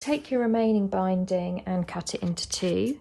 Take your remaining binding and cut it into two.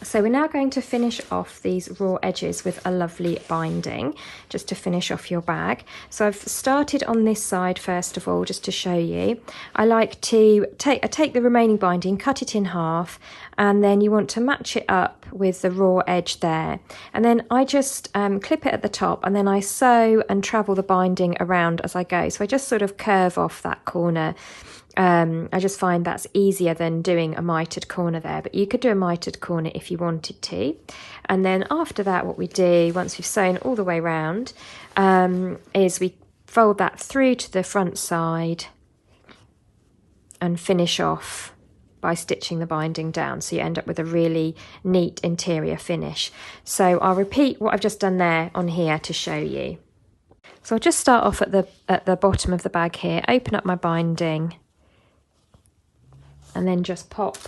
So we're now going to finish off these raw edges with a lovely binding, just to finish off your bag. So I've started on this side first of all, just to show you. I like to take the remaining binding, cut it in half, and then you want to match it up with the raw edge there. And then I just clip it at the top, and then I sew and travel the binding around as I go. So I just sort of curve off that corner. I just find that's easier than doing a mitered corner there, but you could do a mitered corner if you wanted to. And then after that, what we do, once we've sewn all the way round, is we fold that through to the front side and finish off by stitching the binding down, so you end up with a really neat interior finish. So I'll repeat what I've just done there on here to show you. So I'll just start off at the bottom of the bag here, open up my binding, and then just pop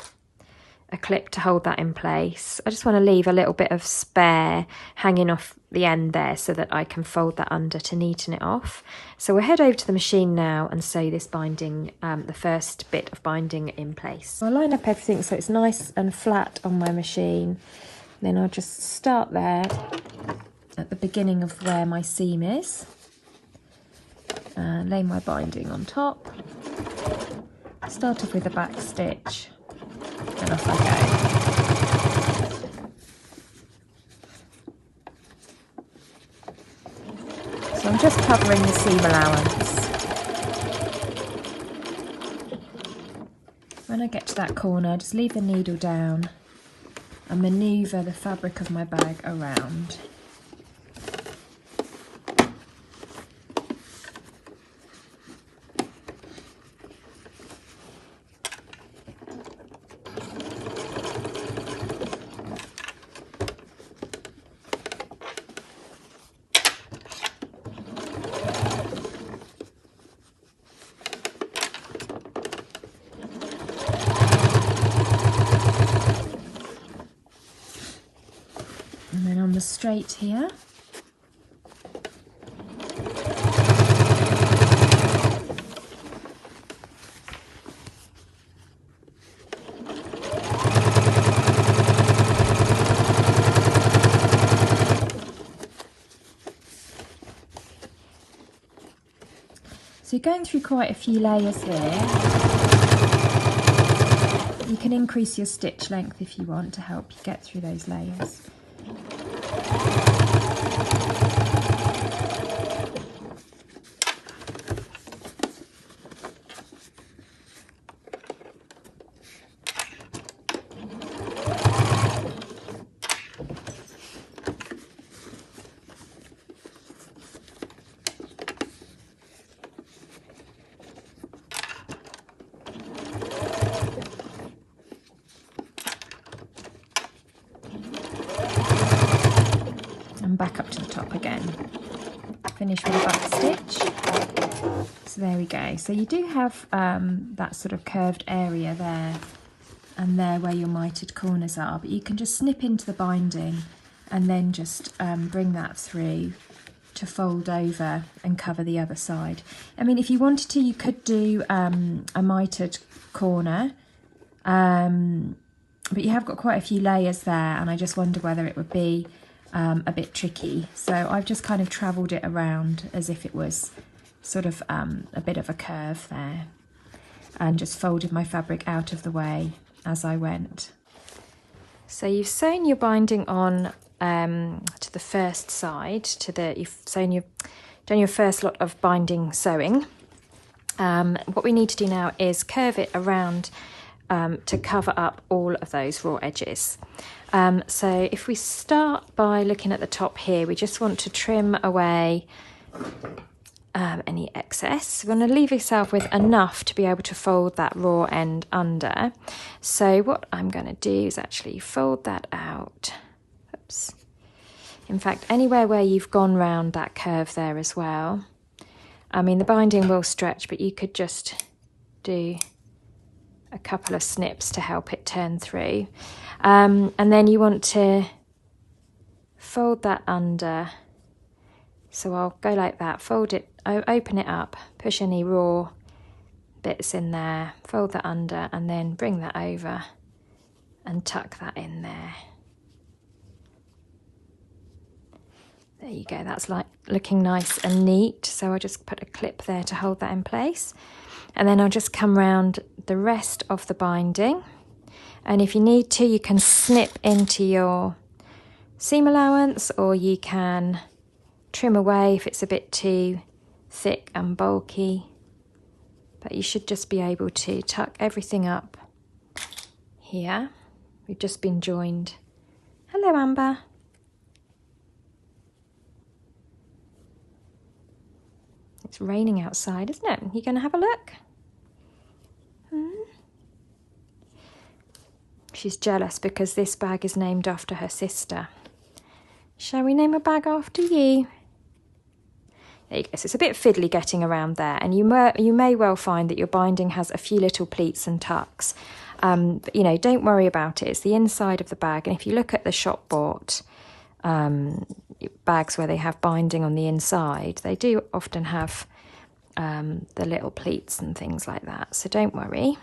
a clip to hold that in place. I just want to leave a little bit of spare hanging off the end there so that I can fold that under to neaten it off. So we'll head over to the machine now and sew this binding, the first bit of binding in place. So I'll line up everything so it's nice and flat on my machine. Then I'll just start there at the beginning of where my seam is. Lay my binding on top. Start off with a back stitch, and off I go. So I'm just covering the seam allowance. When I get to that corner, just leave the needle down and manoeuvre the fabric of my bag around. And then on the straight here, so you're going through quite a few layers here. You can increase your stitch length if you want to help you get through those layers. And back up to the top again. Finish with a back stitch. So there we go. So you do have that sort of curved area there and there where your mitered corners are, but you can just snip into the binding and then just bring that through to fold over and cover the other side. I mean, if you wanted to, you could do a mitered corner, but you have got quite a few layers there, and I just wonder whether it would be a bit tricky. So I've just kind of travelled it around as if it was sort of a bit of a curve there, and just folded my fabric out of the way as I went. So you've sewn your binding on to the first side, you've done your first lot of binding sewing. What we need to do now is curve it around to cover up all of those raw edges. So if we start by looking at the top here, we just want to trim away any excess. You want to leave yourself with enough to be able to fold that raw end under. So what I'm going to do is actually fold that out. Oops. In fact, anywhere where you've gone round that curve there as well. I mean, the binding will stretch, but you could just do a couple of snips to help it turn through. And then you want to fold that under. So I'll go like that, fold it, open it up, push any raw bits in there, fold that under, and then bring that over and tuck that in there. There you go, that's like looking nice and neat. So I'll just put a clip there to hold that in place. And then I'll just come round the rest of the binding. And if you need to, you can snip into your seam allowance, or you can trim away if it's a bit too thick and bulky. But you should just be able to tuck everything up here. We've just been joined. Hello, Amber. It's raining outside, isn't it? You going to have a look? She's jealous because this bag is named after her sister. Shall we name a bag after you? There you go. So it's a bit fiddly getting around there, and you may well find that your binding has a few little pleats and tucks. But, you know, don't worry about it. It's the inside of the bag, and if you look at the shop bought bags where they have binding on the inside, they do often have the little pleats and things like that. So don't worry.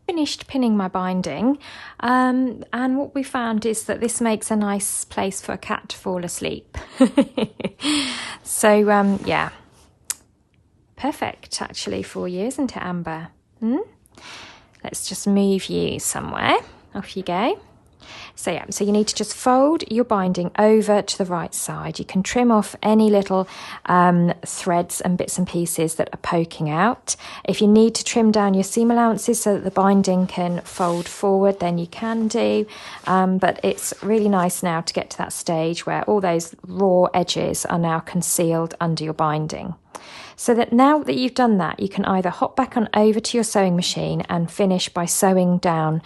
Finished pinning my binding, and what we found is that this makes a nice place for a cat to fall asleep. So yeah, perfect actually for you, isn't it, Amber? Let's just move you somewhere. Off you go. So yeah, so you need to just fold your binding over to the right side. You can trim off any little threads and bits and pieces that are poking out. If you need to trim down your seam allowances so that the binding can fold forward, then you can do. But it's really nice now to get to that stage where all those raw edges are now concealed under your binding. So that now that you've done that, you can either hop back on over to your sewing machine and finish by sewing down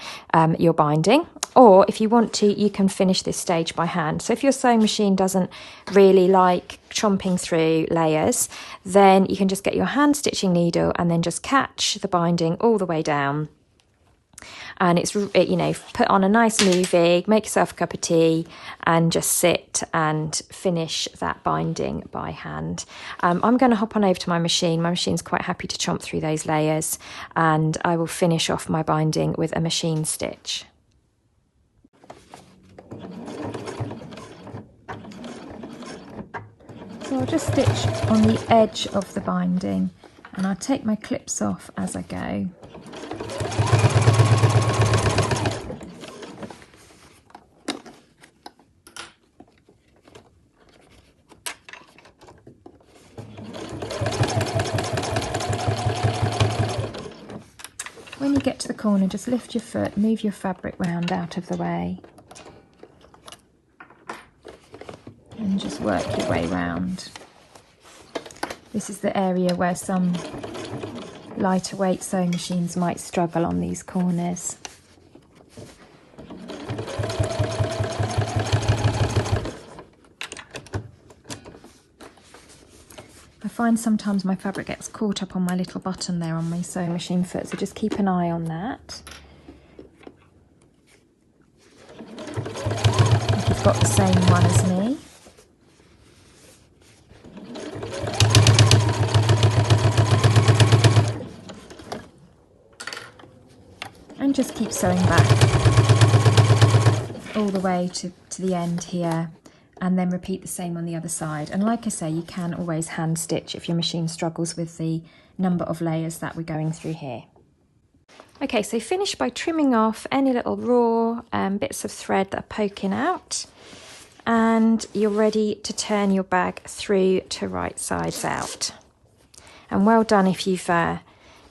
your binding, or if you want to, you can finish this stage by hand. So if your sewing machine doesn't really like chomping through layers, then you can just get your hand stitching needle and then just catch the binding all the way down. And it's, you know, put on a nice movie, make yourself a cup of tea and just sit and finish that binding by hand. I'm going to hop on over to my machine. My machine's quite happy to chomp through those layers, and I will finish off my binding with a machine stitch. So I'll just stitch on the edge of the binding, and I'll take my clips off as I go. When you get to the corner, just lift your foot, move your fabric round out of the way, and just work your way round. This is the area where some lighter weight sewing machines might struggle on these corners. I find sometimes my fabric gets caught up on my little button there on my sewing machine foot, so just keep an eye on that. If you've got the same one as me. And just keep sewing back all the way to the end here. And then repeat the same on the other side. And like I say, you can always hand stitch if your machine struggles with the number of layers that we're going through here. Okay, so finish by trimming off any little raw bits of thread that are poking out, and you're ready to turn your bag through to right sides out. And well done if you've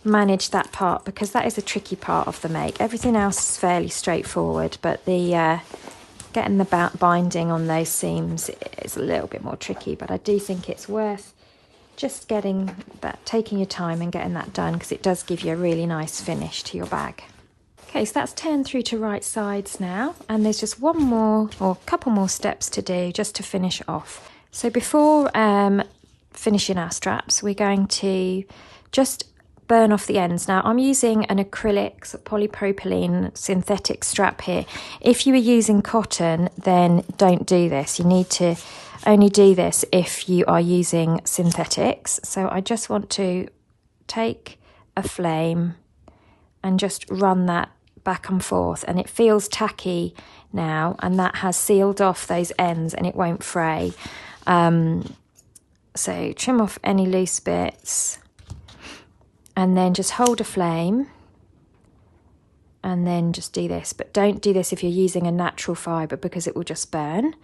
managed that part, because that is a tricky part of the make. Everything else is fairly straightforward, but the getting the binding on those seams is a little bit more tricky, but I do think it's worth just getting that, taking your time and getting that done, because it does give you a really nice finish to your bag. Okay, so that's turned through to right sides now, and there's just one more or a couple more steps to do just to finish off. So before finishing our straps, we're going to just burn off the ends. Now I'm using an acrylic polypropylene synthetic strap here. If you were using cotton, then don't do this. You need to only do this if you are using synthetics. So I just want to take a flame and just run that back and forth, and it feels tacky now, and that has sealed off those ends and it won't fray. So trim off any loose bits and then just hold a flame and then just do this. But don't do this if you're using a natural fibre because it will just burn,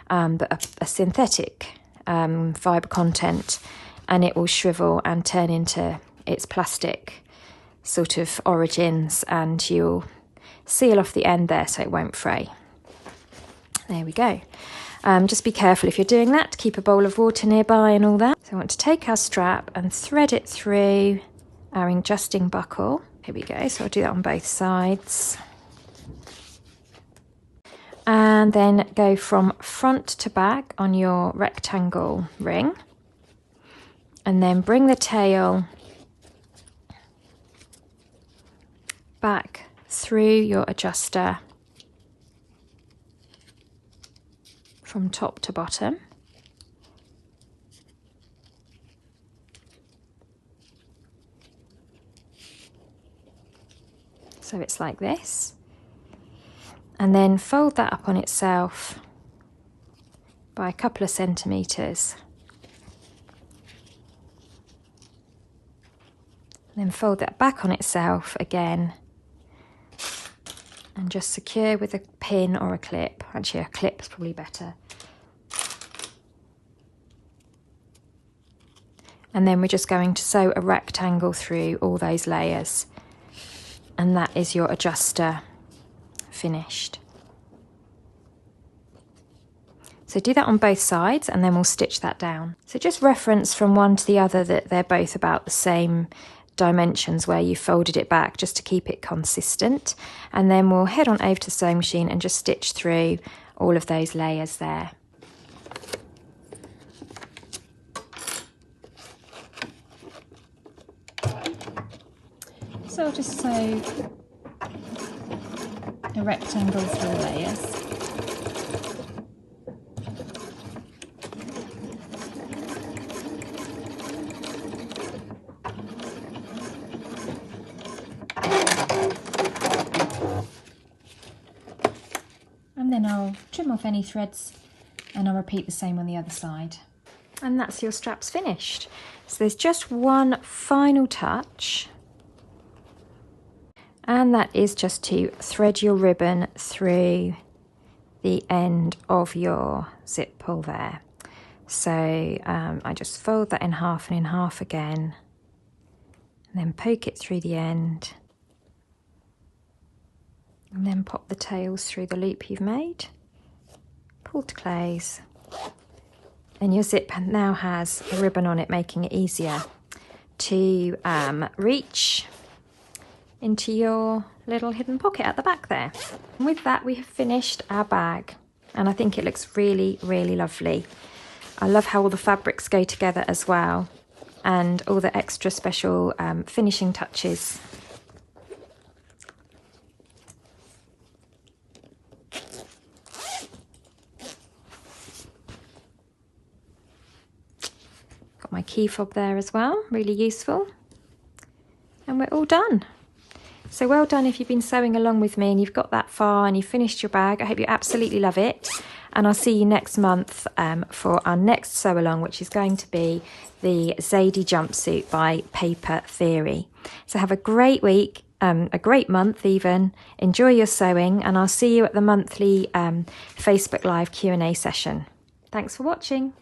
but a synthetic fibre content, and it will shrivel and turn into its plastic sort of origins, and you'll seal off the end there so it won't fray. There we go. Just be careful if you're doing that, keep a bowl of water nearby and all that. So I want to take our strap and thread it through our adjusting buckle. Here we go, so I'll do that on both sides. And then go from front to back on your rectangle ring. And then bring the tail back through your adjuster from top to bottom. So it's like this. And then fold that up on itself by a couple of centimetres. Then fold that back on itself again and just secure with a pin or a clip. Actually, a clip is probably better. And then we're just going to sew a rectangle through all those layers. And that is your adjuster finished. So do that on both sides and then we'll stitch that down. So just reference from one to the other that they're both about the same dimensions where you folded it back, just to keep it consistent. And then we'll head on over to the sewing machine and just stitch through all of those layers there. So I'll just sew a rectangle through layers. And then I'll trim off any threads and I'll repeat the same on the other side. And that's your straps finished. So there's just one final touch, and that is just to thread your ribbon through the end of your zip pull there. So I just fold that in half and in half again, and then poke it through the end. And then pop the tails through the loop you've made, pull to close, and your zip now has a ribbon on it, making it easier to reach into your little hidden pocket at the back there. And with that, we have finished our bag, and I think it looks really, really lovely. I love how all the fabrics go together as well, and all the extra special finishing touches. Got my key fob there as well, really useful. And we're all done. So well done if you've been sewing along with me and you've got that far and you've finished your bag. I hope you absolutely love it. And I'll see you next month for our next sew along, which is going to be the Zadie jumpsuit by Paper Theory. So have a great week, a great month even. Enjoy your sewing, and I'll see you at the monthly Facebook Live Q&A session. Thanks for watching.